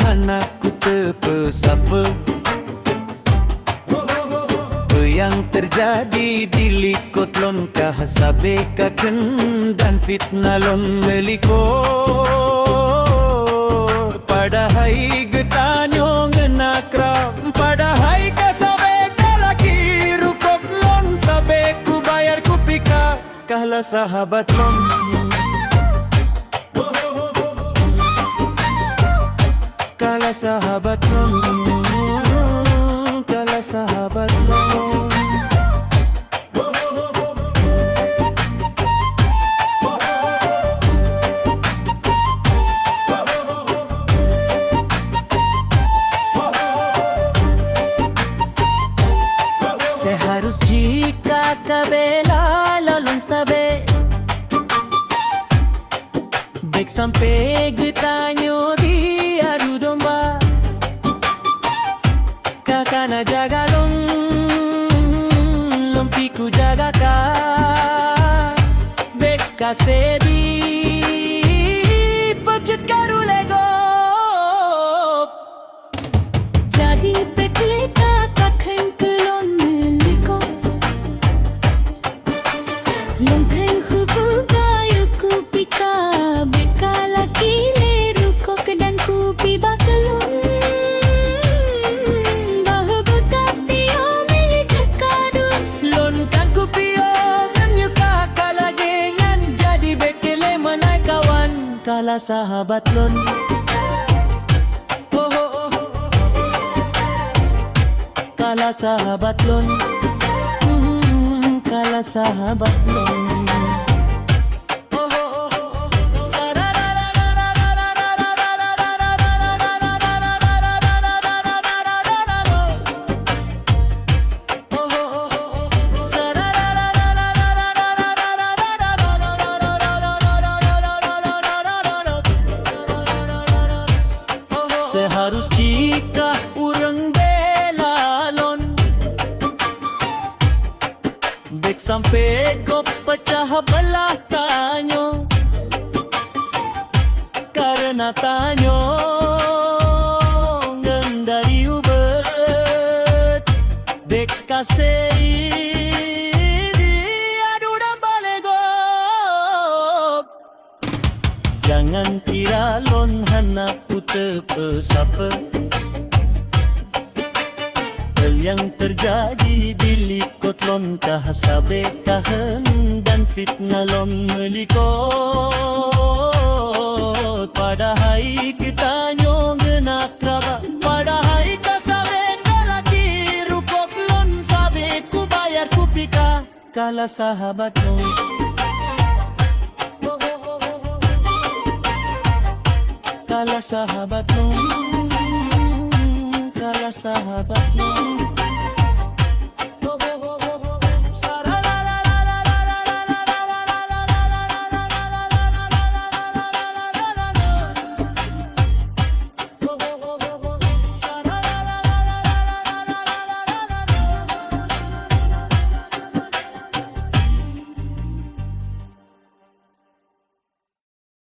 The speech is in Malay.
Anakku terpesapa. Apa yang terjadi di likut lon kah sabe kaken dan fitnah lon melikut. Padahai getanyo ngenakra, padahai kasabe kalaki rukok lon sabe ku bayar ku pika kahla sahabat lon. Kala sahabat lon, kala sahabat lon. Seharus jika kabela lalun sabe baik sampai getanyo di adu domba. Kakak na jaga lompiku jaga ka baik kasedi pecet karu lego. Jadi bekleka kakhen kelon meliko Lompen hubu bayu ku pika beka laki leru kok dan ku piba kelon Bahu bekati omeli kekarun Lon kan ku pio nyuka kala gengan jadi bekele menai kawan kala sahabat lon. Kala sahabat lon, kala sahabat lon. Seharus jika urang bela lon baik sampai kau pecah belah tanyo karena tanyo ngendari ubet baik kasih adu dan balegop. Jangan kira lon hanapku terpesapa. Hal yang terjadi di likut lon kah sabe kahen dan fitnah lon melikut. Padahai kita nyongenak raba, padahai kasabe kalaki rukok lon sabe ku bayar ku pika kala sahabat lon. Kala sahabat lon, kala sahabat lon.